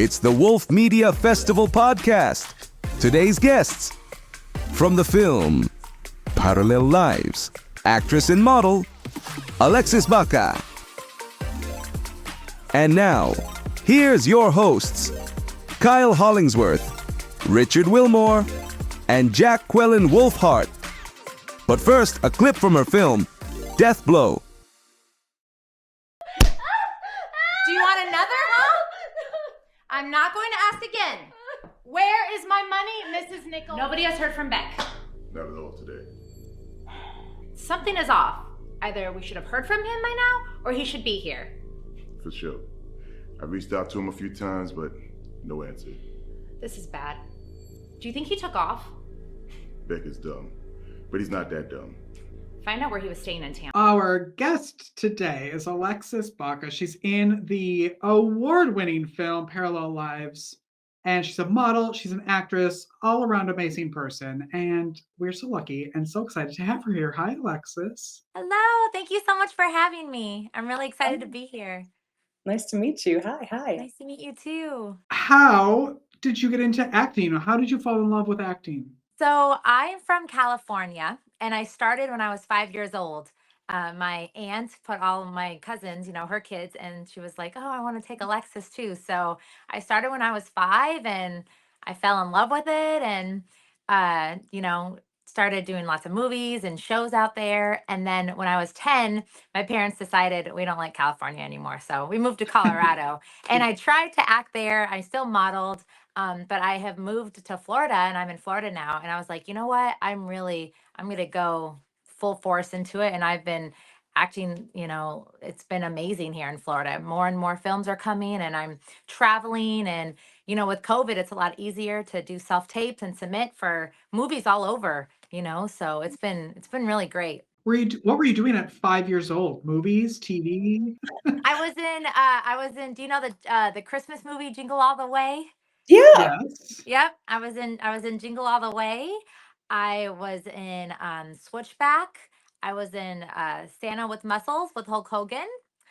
It's the Wolf Media Festival podcast. Today's guests from the film Parallel Lives, actress and model Alexis Baca. And now, here's your hosts, Kyle Hollingsworth, Richard Wilmore, and Jacquelynn Wolfheart. But first, a clip from her film, Death Blow. Do you want another, huh? I'm not going to ask again. Where is my money, Mrs. Nichols? Nobody has heard from Beck. Not at all today. Something is off. Either we should have heard from him by now, or he should be here. For sure. I reached out to him a few times, but no answer. This is bad. Do you think he took off? Beck is dumb, but he's not that dumb. Find out where he was staying in town. Our guest today is Alexis Baca. She's in the award-winning film Parallel Lives, and she's a model, she's an actress, all-around amazing person, and we're so lucky and so excited to have her here. Hi, Alexis. Hello, thank you so much for having me. I'm really excited to be here. Nice to meet you. Hi. Nice to meet you too. How did you get into acting? How did you fall in love with acting? So I'm from California, and I started when I was 5 years old. My aunt put all of my cousins, her kids, and she was like, "Oh, I want to take Alexis too." So I started when I was 5, and I fell in love with it, and started doing lots of movies and shows out there. And then when I was 10, my parents decided we don't like California anymore, so we moved to Colorado. And I tried to act there. I still modeled. But I have moved to Florida, and I'm in Florida now. And I was like, you know what? I'm going to go full force into it. And I've been acting, it's been amazing here in Florida. More and more films are coming, and I'm traveling. And, with COVID, it's a lot easier to do self-tapes and submit for movies all over, so it's been really great. What were you doing at 5 years old? Movies, TV? I was in, do you know the Christmas movie Jingle All the Way? Yeah. Yes. Yep, I was in Jingle All the Way. I was in Switchback. I was in Santa with Muscles with Hulk Hogan.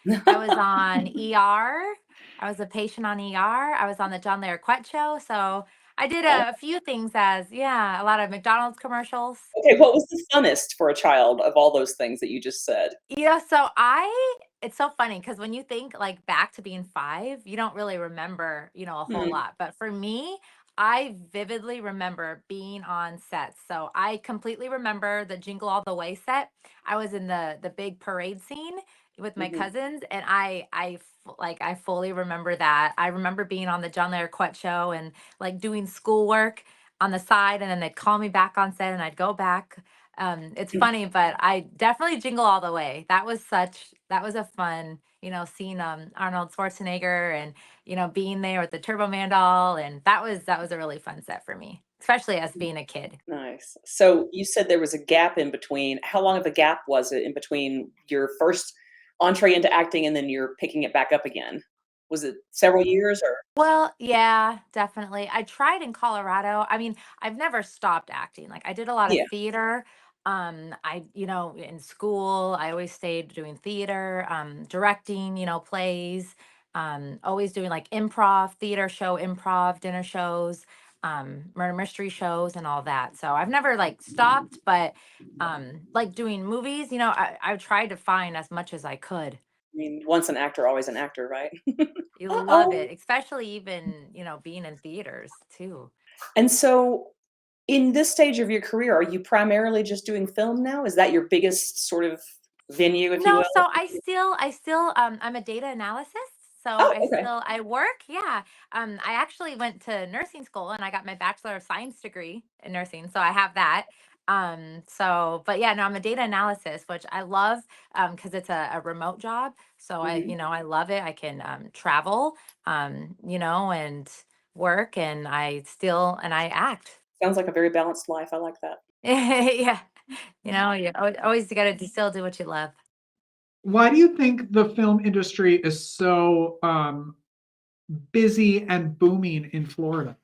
I was on ER. I was a patient on ER. I was on the John Larroquette show. So I did a few things a lot of McDonald's commercials. Okay, what was the funnest for a child of all those things that you just said? It's so funny because when you think like back to being 5, you don't really remember, a whole lot. But for me, I vividly remember being on sets. So I completely remember the Jingle All the Way set. I was in the big parade scene with my cousins, and I fully remember that. I remember being on the John Larroquette show and like doing schoolwork on the side, and then they'd call me back on set, and I'd go back. It's funny, but I definitely Jingle All the Way. That was a fun, seeing Arnold Schwarzenegger and being there with the Turbo Man doll, and that was a really fun set for me, especially as being a kid. Nice. So you said there was a gap in between. How long of a gap was it in between your first entree into acting and then you're picking it back up again? Was it several years or? Well, yeah, definitely. I tried in Colorado. I mean, I've never stopped acting. Like I did a lot of Yeah. theater. In school, I always stayed doing theater, directing, plays, always doing like improv, improv, dinner shows, murder mystery shows and all that. So I've never like stopped, but like doing movies, I tried to find as much as I could. I mean, once an actor, always an actor, right? You love it, especially even, being in theaters too. And so in this stage of your career, are you primarily just doing film now? Is that your biggest sort of venue, if you No, will? so I still, I'm a data analysis. So Okay. I work. Yeah. I actually went to nursing school, and I got my Bachelor of Science degree in nursing. So I have that. But yeah, no, I'm a data analysis, which I love, because it's a remote job. So Mhm. I love it. I can, travel, and work, and I act. Sounds like a very balanced life. I like that. Yeah. You always got to still do what you love. Why do you think the film industry is so busy and booming in Florida?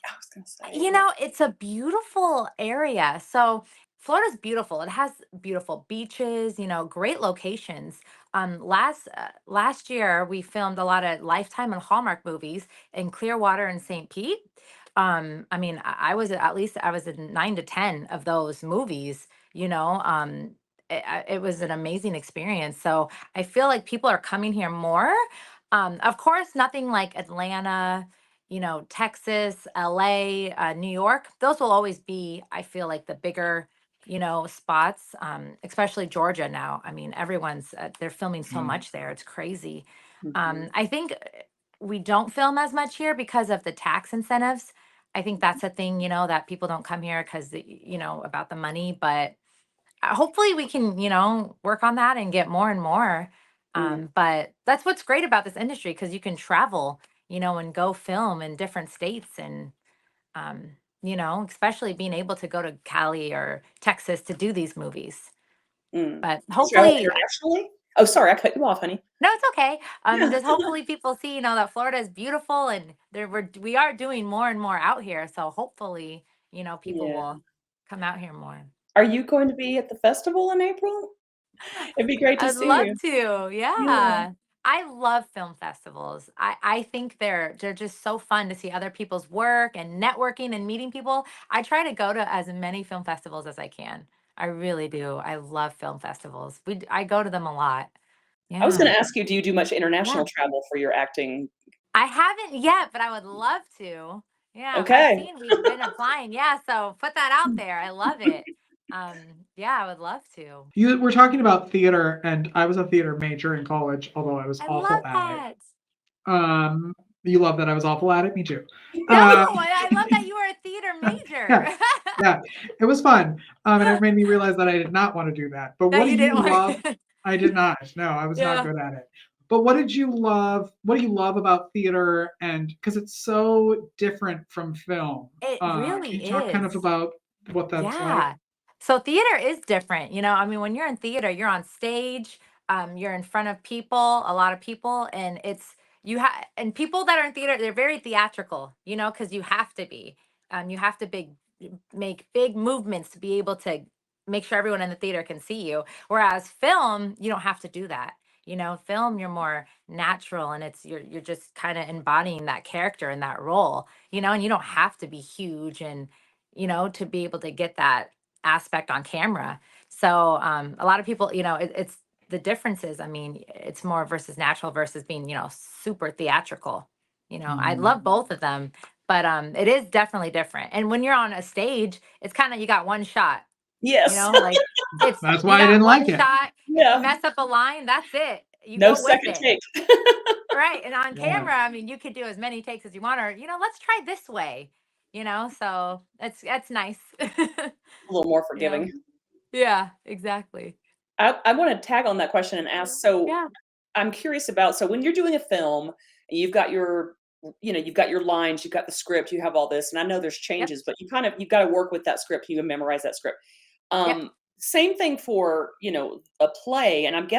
I was gonna say. It's a beautiful area. So Florida's beautiful. It has beautiful beaches, great locations. Last year we filmed a lot of Lifetime and Hallmark movies in Clearwater and St. Pete. I mean, I was at least I was in 9 to 10 of those movies. You know, it was an amazing experience. So I feel like people are coming here more. Of course, nothing like Atlanta, Texas, LA, New York. Those will always be, I feel like, the bigger, spots, especially Georgia now. I mean, they're filming so much there. It's crazy. I think we don't film as much here because of the tax incentives. I think that's a thing, that people don't come here because, about the money. But hopefully we can, work on that and get more and more. But that's what's great about this industry because you can travel, and go film in different states and, especially being able to go to Cali or Texas to do these movies. But Travel hopefully, internationally? Oh, sorry, I cut you off, honey. no, it's okay. Yeah. Just hopefully people see, that Florida is beautiful and we are doing more and more out here. So hopefully, people Yeah. will come out here more. Are you going to be at the festival in April? It'd be great to I'd see love you. to. Yeah. Yeah. I love film festivals. I think they're just so fun to see other people's work and networking and meeting people. I try to go to as many film festivals as I can. I really do. I love film festivals. I go to them a lot. I was gonna Yeah. ask you, do you do much Yeah. international travel for your acting? I haven't yet, but I would love to. Yeah, I've Okay. seen we've been applying. Yeah, so put that out there. I love it. Yeah, I would love to. You were talking about theater, and I was a theater major in college, although I was I awful love at it. that. You love that I was awful at it? Me too. No, I love that you were a theater major. Yeah, it was fun. And it made me realize that I did not want to do that. But No, what do you you didn't love? want. I did not. No, I was not Yeah. good at it. But what did you love? What do you love about theater? And because it's so different from film. It Can really you talk kind of is. about what that's like? Yeah. So theater is different. I mean, when you're in theater, you're on stage, you're in front of people, a lot of people, and and people that are in theater, they're very theatrical, because you have to be. You have to make big movements to be able to make sure everyone in the theater can see you. Whereas film, you don't have to do that. Film, you're more natural and you're just kind of embodying that character and that role, and you don't have to be huge and to be able to get that aspect on camera. So a lot of people, it's the differences. I mean, it's more versus natural versus being, super theatrical. I love both of them, but it is definitely different. And when you're on a stage, it's kind of you got one shot. Yes. Like That's you why I got didn't one like it. shot. Yeah. If you mess up a line, that's it. You No go with second it. take. Right. And on Yeah. camera, I mean, you could do as many takes as you want, or, let's try this way, so that's nice. A little more You know? forgiving. Yeah, exactly. I want to tag on that question and ask, so Yeah. I'm curious about, so when you're doing a film, you've got your, you've got your lines, you've got the script, you have all this, and I know there's changes, but you've got to work with that script. You can memorize that script. Yep. Same thing for, a play. And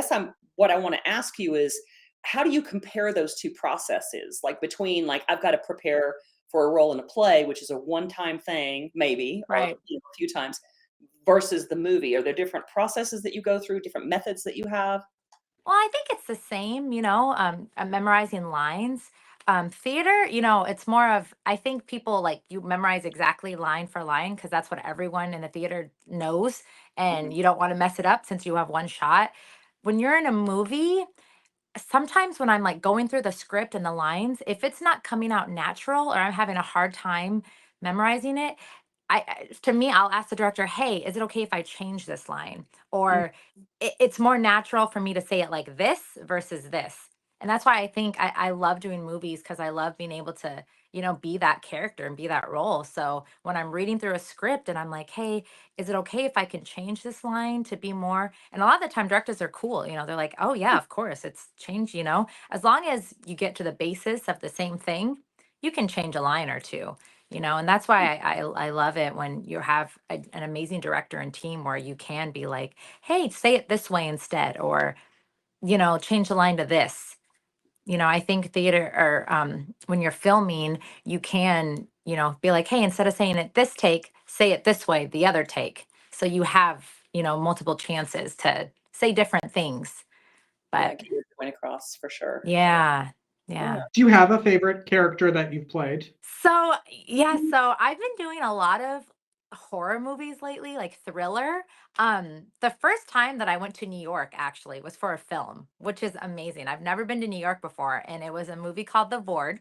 what I want to ask you is, how do you compare those two processes? Like between, like, I've got to prepare for a role in a play, which is a one-time thing, maybe, or Right. a few times, versus the movie. Are there different processes that you go through, different methods that you have? Well, I think it's the same, memorizing lines. Theater, it's more of, I think people like you memorize exactly line for line because that's what everyone in the theater knows. And Mhm. you don't want to mess it up since you have one shot. When you're in a movie, sometimes when I'm like going through the script and the lines, if it's not coming out natural or I'm having a hard time memorizing it, to me, I'll ask the director, "Hey, is it okay if I change this line?" Mm. Or it's more natural for me to say it like this versus this. And that's why I think I love doing movies because I love being able to, be that character and be that role. So when I'm reading through a script and I'm like, "Hey, is it okay if I can change this line to be more?" And a lot of the time directors are cool, they're like, "Oh yeah, of course, it's changed, as long as you get to the basis of the same thing, you can change a line or two, and that's why I love it when you have an amazing director and team where you can be like, "Hey, say it this way instead," or, change the line to this. I think theater or when you're filming, you can, be like, "Hey, instead of saying it this take, say it this way, the other take." So you have, multiple chances to say different things. But get your point across for sure. yeah, yeah. Do you have a favorite character that you've played? So, yeah, so I've been doing a lot of horror movies lately, like thriller. The first time that I went to New York actually was for a film, which is amazing. I've never been to New York before, and it was a movie called The Ward,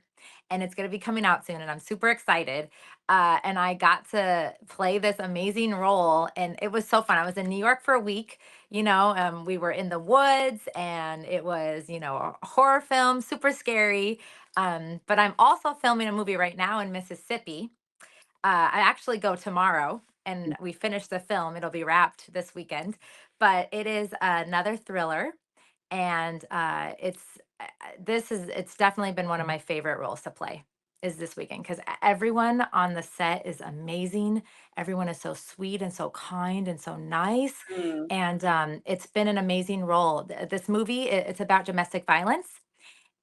and it's going to be coming out soon, and I'm super excited. And I got to play this amazing role, and it was so fun. I was in New York for a week. We were in the woods, and it was, a horror film, super scary. But I'm also filming a movie right now in Mississippi. I actually go tomorrow and we finish the film. It'll be wrapped this weekend, but it is another thriller. And it's definitely been one of my favorite roles to play is this weekend because everyone on the set is amazing. Everyone is so sweet and so kind and so nice. Mm. And it's been an amazing role. This movie, it's about domestic violence,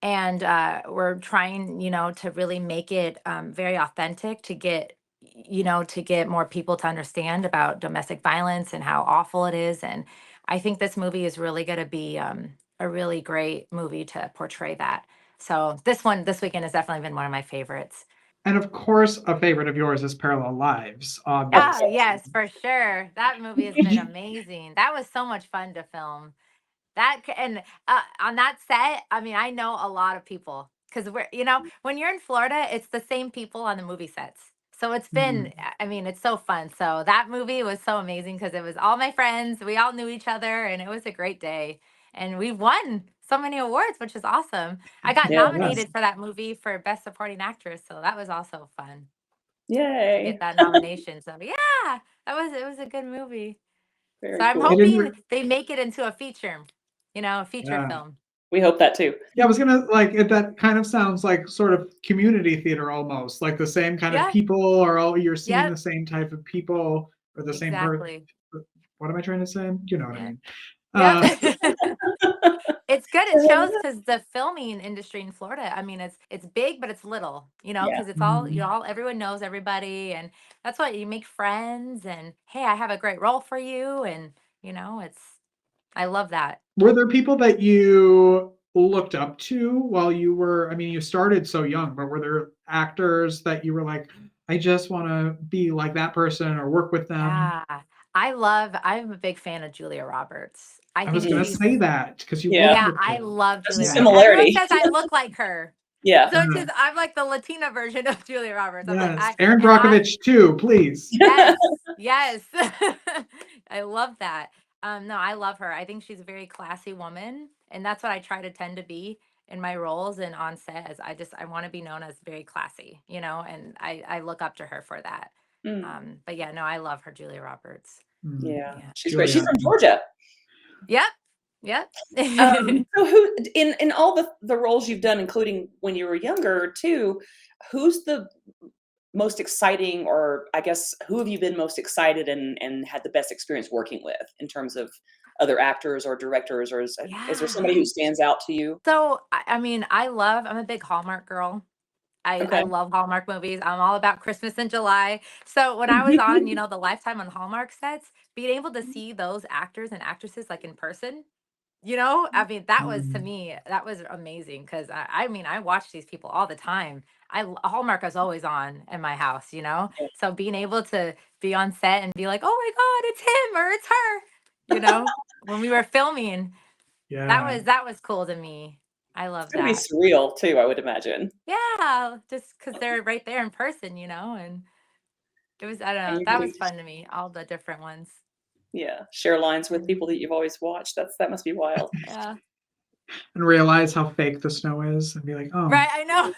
and we're trying to really make it very authentic to get more people to understand about domestic violence and how awful it is. And I think this movie is really going to be a really great movie to portray that. So this weekend has definitely been one of my favorites. And of course, a favorite of yours is Parallel Lives, Ah, obviously. yes, for sure, that movie has been amazing. That was so much fun to film. And on that set, I mean, I know a lot of people because when you're in Florida, it's the same people on the movie sets. So it's been, I mean, it's so fun. So that movie was so amazing because it was all my friends. We all knew each other and it was a great day. And we won so many awards, which is awesome. I got Yeah. nominated for that movie for Best Supporting Actress. So that was also fun to Yay. get that nomination. So yeah, it was a good movie. Very So I'm cool. hoping they make it into a feature. A feature Yeah. film. We hope that too. Yeah, I was gonna that kind of sounds like sort of community theater almost, like the same kind of Yeah. people, or all you're seeing Yep. the same type of people, or the same Exactly. what am I trying to say? You know what I Yeah. mean? Yep. It's good. It shows because the filming industry in Florida, I mean, it's big, but it's little, Yeah. because it's all everyone knows everybody, and that's why you make friends. And hey, I have a great role for you, and I love that. Were there people that you looked up to while you were? I mean, you started so young, but were there actors that you were like, I just want to be like that person or work with them? Yeah, I'm a big fan of Julia Roberts. I was think gonna she's say that because you Yeah. look Yeah, like I her. love There's a Julia Roberts. Everyone similarity. says I look like her. Yeah. So I'm like the Latina version of Julia Roberts. I'm Yes, like, Aaron Brockovich too, please. yes, yes. I love that. No, I love her. I think she's a very classy woman, and that's what I try to tend to be in my roles and on set. As I want to be known as very classy, and I look up to her for that. Mm. But yeah, no, I love her, Julia Roberts. Yeah. Yeah. She's great. She's from Georgia. Yep. Yep. So who in all the roles you've done, including when you were younger too, who's the most exciting, or I guess who have you been most excited and had the best experience working with in terms of other actors or directors, or is there somebody who stands out to you? So, I mean, I'm a big Hallmark girl. I Okay. love Hallmark movies. I'm all about Christmas in July. So when I was on, the Lifetime on Hallmark sets, being able to see those actors and actresses like in person, I mean, that was to me, that was amazing because I mean, I watch these people all the time. Hallmark is always on in my house, So being able to be on set and be like, oh my God, it's him or it's her, when we were filming, Yeah. that was cool to me. I love It's gonna be that. surreal too, I would imagine. Yeah, just because they're right there in person, and it was, I don't And know, you that can was fun to me, all the different ones. share lines with people that you've always watched. That must be wild. Yeah. And realize how fake the snow is and be like, oh. Right, I know.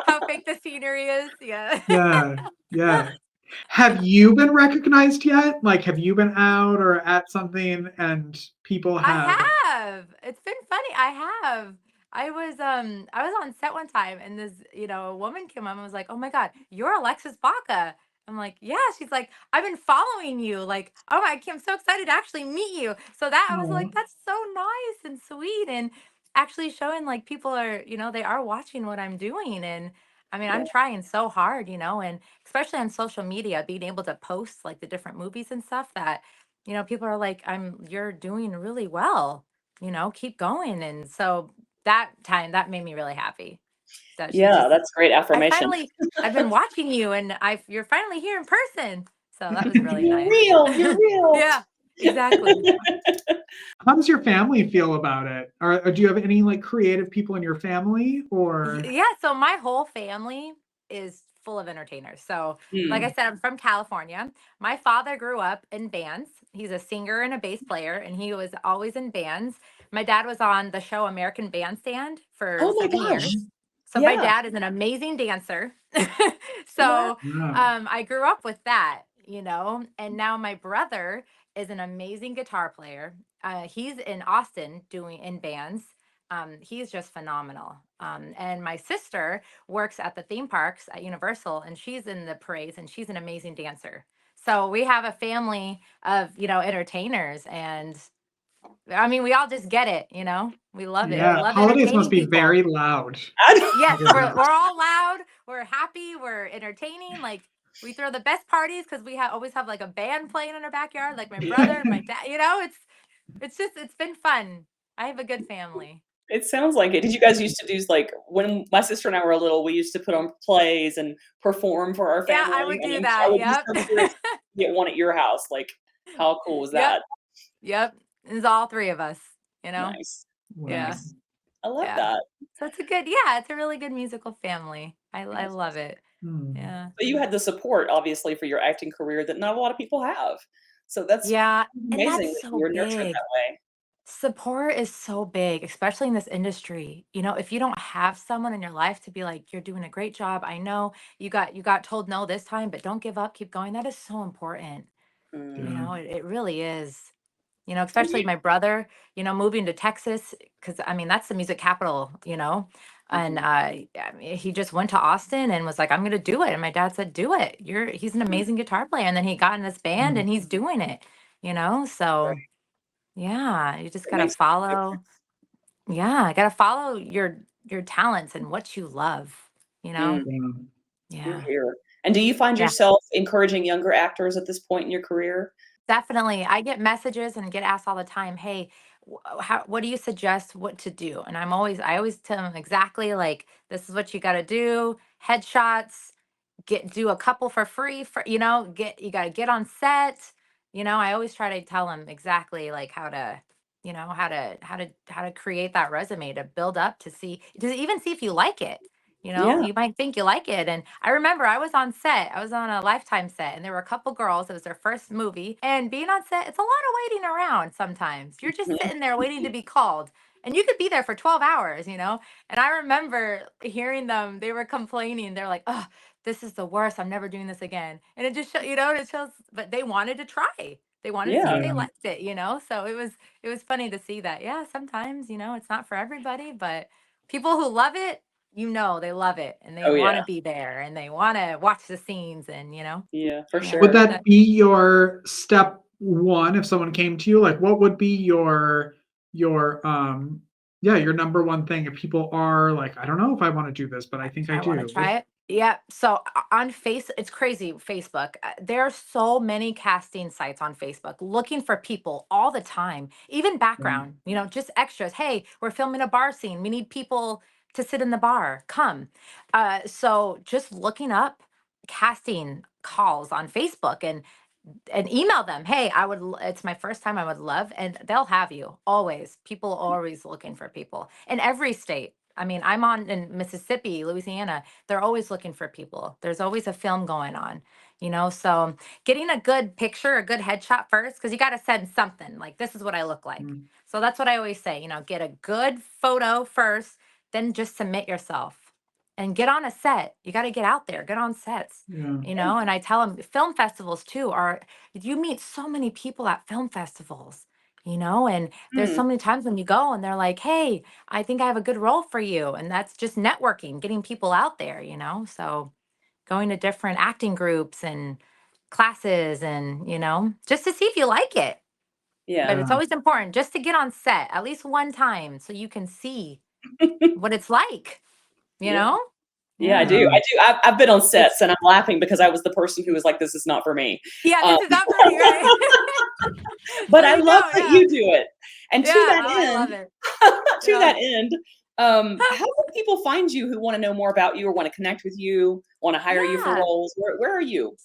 How fake the scenery is. Yeah. Yeah. Have you been recognized yet? Like, have you been out or at something and people have? I have. It's been funny. I have. I was on set one time and this, a woman came up and was like, "Oh my God, you're Alexis Baca." I'm like, "Yeah." She's like, "I've been following you. Like, oh my, I'm so excited to actually meet you." So that I was Oh, like, "That's so nice and sweet," and actually showing like people are, they are watching what I'm doing. And I mean, I'm trying so hard, and especially on social media, being able to post like the different movies and stuff that, people are like, you're doing really well, keep going. And so that time, that made me really happy. That she Yeah, just, that's great affirmation. I've been watching you, and you're finally here in person. So that was really You're nice. real. You're real. Yeah, exactly. How does your family feel about it? Or do you have any like creative people in your family or? Yeah, so my whole family is full of entertainers. So, like I Mm. said, I'm from California. My father grew up in bands. He's a singer and a bass player, and he was always in bands. My dad was on the show American Bandstand for Oh my 7 years. gosh. So my Yeah. dad is an amazing dancer. Wow. So Yeah. I grew up with that, and now my brother is an amazing guitar player. He's in Austin doing in bands. He's just phenomenal. And my sister works at the theme parks at Universal, and she's in the parades, and she's an amazing dancer. So we have a family of, entertainers, and I mean, we all just get it, we love it. We Yeah. love Holidays must entertaining be people. very loud. Yes, we're all loud, we're happy, we're entertaining. Like we throw the best parties because we always have like a band playing in our backyard, like my brother, my dad, it's been fun. I have a good family. It sounds like it. Did you guys used to do like when my sister and I were little, we used to put on plays and perform for our Yeah, family. I would do And that. I would be Yep. so curious to get one at your house. Like, how cool was Yep. that? Yep. It's all three of us, Nice. Yeah. Nice. I love Yeah. that. So it's a really good musical family. I love it. Hmm. Yeah. But you had the support, obviously, for your acting career that not a lot of people have. So that's Yeah. And amazing that's that so you were nurtured big. that way. Support is so big, especially in this industry. If you don't have someone in your life to be like, you're doing a great job. I know you got told no this time, but don't give up, keep going. That is so important. Mm. Yeah. It really is. And Especially you, my brother, moving to Texas, because I mean, that's the music capital, and Mhm. I mean, he just went to Austin and was like, I'm going to do it. And my dad said, do it. He's an amazing guitar player. And then he got in this band Hmm. and he's doing it, so Right. yeah, you just It got to makes a big follow. difference. Yeah. Got to follow your talents and what you love, Mm. Yeah. You're yeah. here. And do you find Yeah. yourself encouraging younger actors at this point in your career? Definitely. I get messages and get asked all the time, "Hey, what do you suggest what to do?" And I always tell them exactly like, this is what you got to do. Headshots, do a couple for free you got to get on set. I always try to tell them exactly like how to, how to create that resume to build up to even see if you like it. Yeah. You might think you like it. And I remember I was on set, I was on a Lifetime set, and there were a couple girls. It was their first movie. And being on set, it's a lot of waiting around sometimes. You're just Mhm. sitting there waiting to be called. And you could be there for 12 hours. And I remember hearing them, they were complaining. They're like, oh, this is the worst. I'm never doing this again. And it just it shows, but they wanted to try. They wanted to see Yeah. if they Yeah. liked it, So it was funny to see that. Yeah, sometimes, it's not for everybody, but people who love it, they love it and they Oh, want yeah. to be there and they want to watch the scenes and Yeah, for yeah. Would sure. that be your step one if someone came to you? Like, what would be your yeah, your number one thing if people are like, I don't know if I want to do this, but I think I I want to do. try it. Yeah. So on it's crazy. Facebook. There are so many casting sites on Facebook looking for people all the time, even background, just extras. Hey, we're filming a bar scene. We need people to sit in the bar. Come. So just looking up casting calls on Facebook and email them. Hey, it's my first time. I would love, and they'll have you always. People always looking for people in every state. I mean, I'm on in Mississippi, Louisiana. They're always looking for people. There's always a film going on, So getting a good picture, a good headshot first, because you got to send something like, this is what I look like. Mm. So that's what I always say, get a good photo first, then just submit yourself and get on a set. You got to get out there, get on sets, Yeah. and I tell them film festivals too you meet so many people at film festivals, and there's Mm. so many times when you go and they're like, hey, I think I have a good role for you. And that's just networking, getting people out there, so going to different acting groups and classes and, just to see if you like it. But Yeah. it's always important just to get on set at least one time so you can see what it's like, you Yeah. know? Yeah, I Yeah. do. Yeah. I do. I've been on It's sets and I'm laughing because I was the person who was like, this is not for me. yeah, Um, this is not for me, right? but So I you love know, that yeah. you do it. And to Yeah, that oh, I love end, it. to Yeah. that end, how can people find you who want to know more about you or want to connect with you, want to hire you for Yeah. roles? Where are you?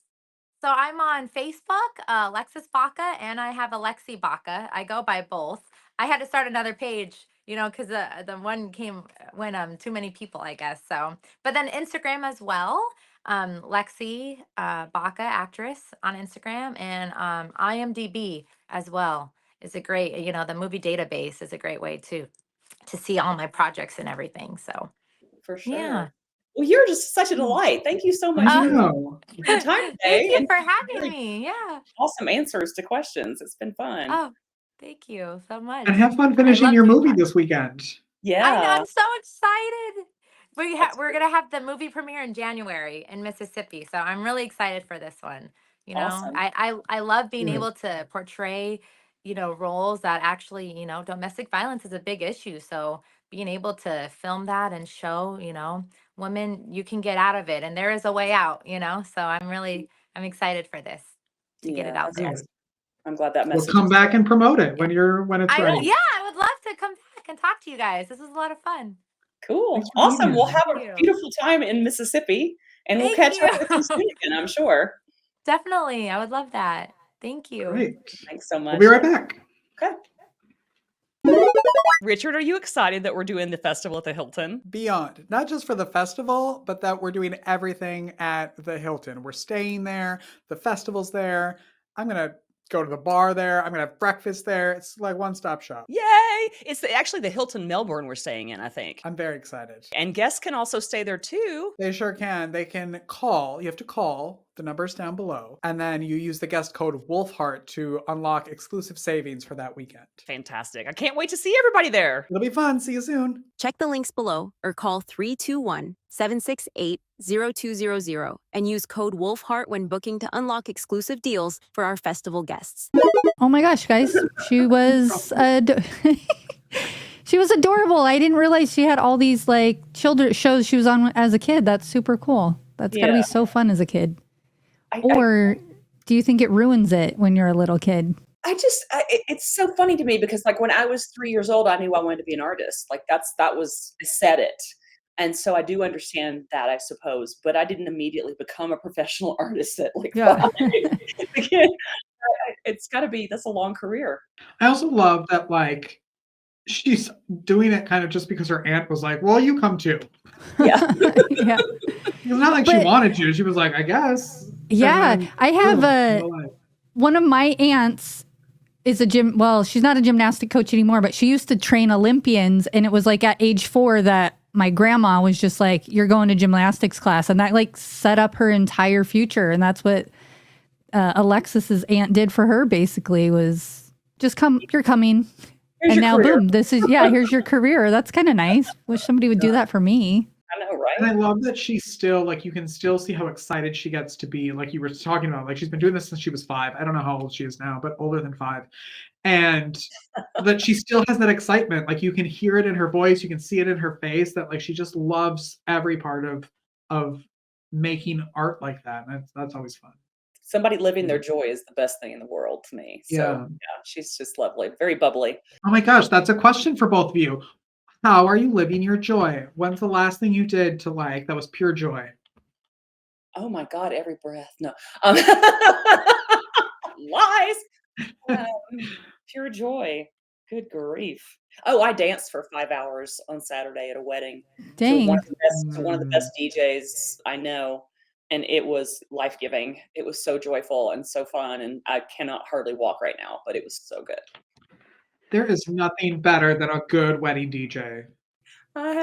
So I'm on Facebook, Alexis Baca, and I have Alexi Baca. I go by both. I had to start another page, because the one came when too many people, I guess. So, but then Instagram as well. Lexi Baca, actress on Instagram, and IMDb as well is a great. The movie database is a great way to see all my projects and everything. So For yeah. sure. Well, you're just such a delight. Thank you so much I for know. your time Thank today you and for having really me. Yeah. awesome answers to questions. It's been fun. Oh, thank you so much. And have fun I finishing love your doing movie podcasts. this weekend. I know. Yeah. I'm so excited. That's We're gonna have the movie premiere in January in Mississippi, so I'm really excited for this one. awesome. I love being Good. able to portray, roles that actually, domestic violence is a big issue. So being able to film that and show, women, you can get out of it, and there is a way out. So I'm excited for this to get Yeah, it out that's there. awesome. I'm glad that We'll message come is back and promote it Yeah. when it's ready. Yeah, I would love to come back and talk to you guys. This was a lot of fun. cool. Thanks for being Awesome. We'll here. have Thank a you. beautiful time in Mississippi and we'll Thank catch up with you you. soon again, I'm sure. Definitely. I would love that. Thank you. Great. Thanks so much. We'll be right back. Okay. Richard, are you excited that we're doing the festival at the Hilton? Beyond, not just for the festival, but that we're doing everything at the Hilton. We're staying there, the festival's there. I'm going to go to the bar there. I'm going to have breakfast there. It's like one-stop shop. Yay! It's actually the Hilton Melbourne we're staying in, I think. I'm very excited. And guests can also stay there too. They sure can. They can call. You have to call. The number's down below. And then you use the guest code Wolfheart to unlock exclusive savings for that weekend. Fantastic. I can't wait to see everybody there. It'll be fun. See you soon. Check the links below or call 321-768-0200 and use code Wolfheart when booking to unlock exclusive deals for our festival guests. Oh my gosh, guys. She was she was adorable. I didn't realize she had all these like children shows she was on as a kid. That's super cool. That's gotta be so fun as a kid. Or do you think it ruins it when you're a little kid? It's so funny to me because like when I was 3 years old, I knew I wanted to be an artist. Like that was, I said it. And so I do understand that, I suppose, but I didn't immediately become a professional artist at like 5. It's gotta be, that's a long career. I also love that like she's doing it kind of just because her aunt was like, well, you come too. Yeah. Yeah. It's not like she wanted to. She was like, I guess. Yeah. And then, I have boom, one of my aunts is she's not a gymnastic coach anymore, but she used to train Olympians. And it was like at age 4 that my grandma was just like, you're going to gymnastics class. And that like set up her entire future. And that's what Alexis's aunt did for her, basically, was just come, you're coming. Here's and your now, career. boom, here's your career. That's kind of nice. Wish somebody would do that for me. I know, right? And I love that she's still like, you can still see how excited she gets to be. Like you were talking about, like she's been doing this since she was 5. I don't know how old she is now, but older than 5. And that she still has that excitement. Like you can hear it in her voice. You can see it in her face that like she just loves every part of making art like that. And that's always fun. Somebody living their joy is the best thing in the world to me. So Yeah. she's just lovely, very bubbly. Oh my gosh, that's a question for both of you. How are you living your joy? When's the last thing you did to like that was pure joy? Oh my God, every breath. No. Lies. Pure joy. Good grief. Oh, I danced for 5 hours on Saturday at a wedding. Dang. To one of the best DJs I know. And it was life-giving. It was so joyful and so fun. And I cannot hardly walk right now, but it was so good. There is nothing better than a good wedding DJ. I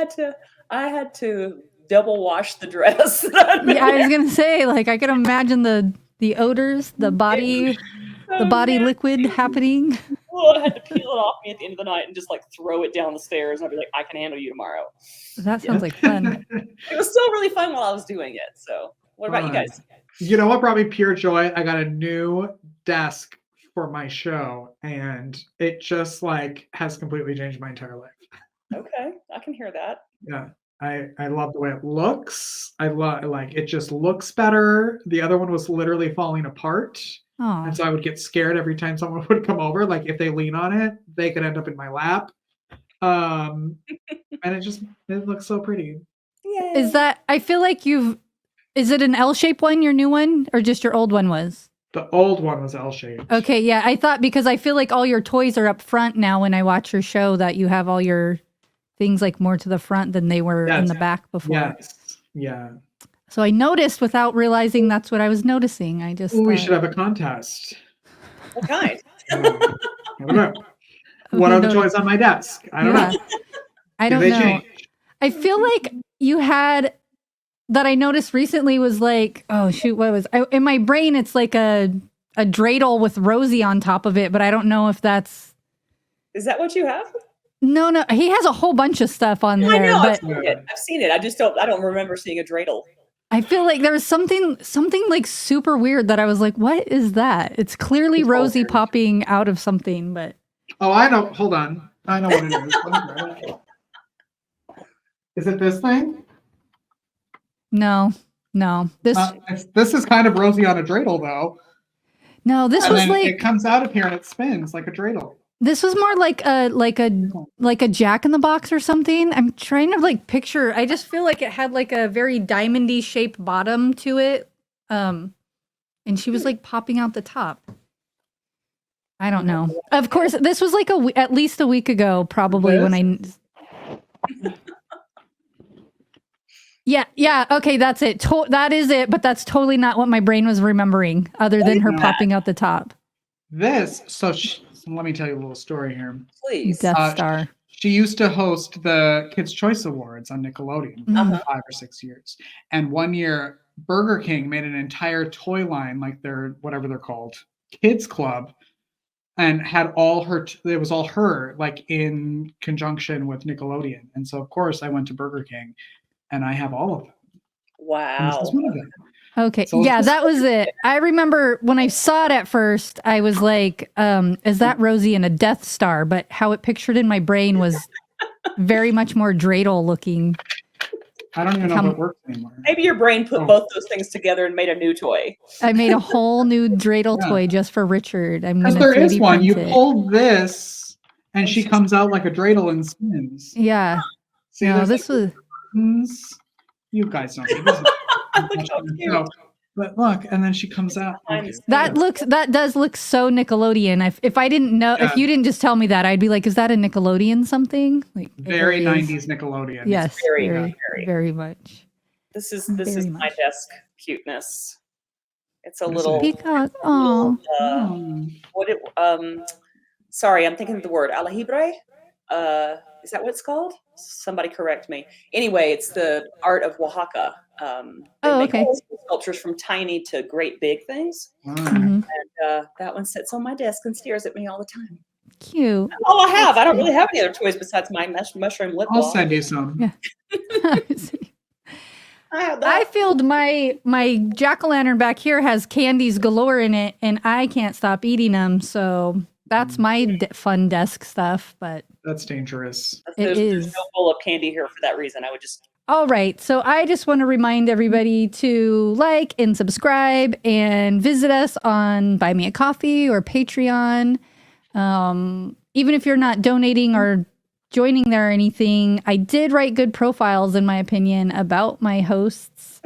had to double wash the dress. Yeah, I was gonna say, like, I could imagine the odors, the body liquid happening. Well, I had to peel it off me at the end of the night and just like throw it down the stairs. And I'd be like, I can handle you tomorrow. That sounds like fun. It was still really fun while I was doing it. So what about you guys? You know what brought me pure joy? I got a new desk for my show, and it just like has completely changed my entire life. Okay, I can hear that. Yeah. I love the way it looks. I love like it just looks better. The other one was literally falling apart. Oh. And so I would get scared every time someone would come over. Like if they lean on it, they could end up in my lap. And it looks so pretty. Yay. Is that, I feel like is it an L-shaped one, your new one, or just your old one was? The old one was L-shaped. Okay, yeah. I thought, because I feel like all your toys are up front now when I watch your show, that you have all your things like more to the front than they were in the back before. Yes. Yeah. So I noticed without realizing that's what I was noticing. I just we should have a contest. What kind? I don't know. What are the toys on my desk? I don't know. I don't know. Change? I feel like you had that I noticed recently was like, oh shoot, what was in my brain? It's like a dreidel with Rosie on top of it, but I don't know if that's. Is that what you have? No. He has a whole bunch of stuff on there. I know. But I've seen it. I don't remember seeing a dreidel. I feel like there was something like super weird that I was like, what is that? It's clearly Rosie popping out of something, but. Oh, I know. Hold on. I know what it is. Is it this thing? No. This is kind of Rosie on a dreidel, though. No, this was like it comes out of here and it spins like a dreidel. This was more like a Jack in the Box or something. I'm trying to like picture. I just feel like it had like a very diamondy shaped bottom to it, and she was like popping out the top. I don't know. Of course, this was like at least a week ago, probably when I. Yeah. Okay, that's it. That is it. But that's totally not what my brain was remembering, other than her popping out the top. So let me tell you a little story here. Please. Death Star. She used to host the Kids' Choice Awards on Nickelodeon for 5 or 6 years. And one year, Burger King made an entire toy line, like whatever they're called, Kids Club, and had it was all her, like in conjunction with Nickelodeon. And so, of course, I went to Burger King, and I have all of them. Wow. This is one of them. Okay. So yeah, that was it. I remember when I saw it at first, I was like, is that Rosie in a Death Star? But how it pictured in my brain was very much more dreidel looking. I don't even know if it works anymore. Maybe your brain put both those things together and made a new toy. I made a whole new dreidel toy just for Richard. Because there is one. You pull this and she comes out like a dreidel and spins. Yeah. See, no, this was... You guys don't know. No, but look, and then she comes out. Okay. That does look so Nickelodeon. If I didn't know, if you didn't just tell me that, I'd be like, is that a Nickelodeon something? Like very 90s Nickelodeon. Yes, very much. This is my desk cuteness. It's a little peacock. Oh. Sorry, I'm thinking of the word alajibre. Is that what it's called? Somebody correct me. Anyway, it's the art of Oaxaca. They make sculptures from tiny to great big things. Mm-hmm. And that one sits on my desk and stares at me all the time. Cute. Oh, I have. I don't really have any other toys besides my mushroom lip balm. I'll send you some. Yeah. I filled my jack-o'-lantern back here has candies galore in it, and I can't stop eating them. So that's my fun desk stuff. But that's dangerous. There's no bowl of candy here for that reason. I would just. All right. So I just want to remind everybody to like and subscribe and visit us on Buy Me a Coffee or Patreon. Even if you're not donating or joining there or anything, I did write good profiles, in my opinion, about my hosts.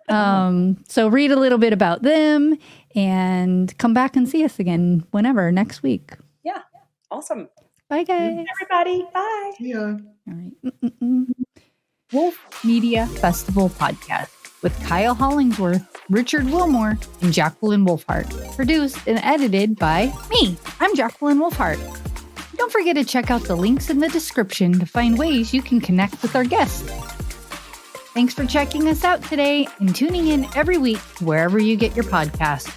So read a little bit about them and come back and see us again whenever, next week. Yeah. Awesome. Bye, guys. Everybody. Bye. Yeah. All right. Wolf Media Festival Podcast with Kyle Hollingsworth, Richard Wilmore, and Jacquelynn Wolfheart. Produced and edited by me. I'm Jacquelynn Wolfheart. Don't forget to check out the links in the description to find ways you can connect with our guests. Thanks for checking us out today and tuning in every week wherever you get your podcast.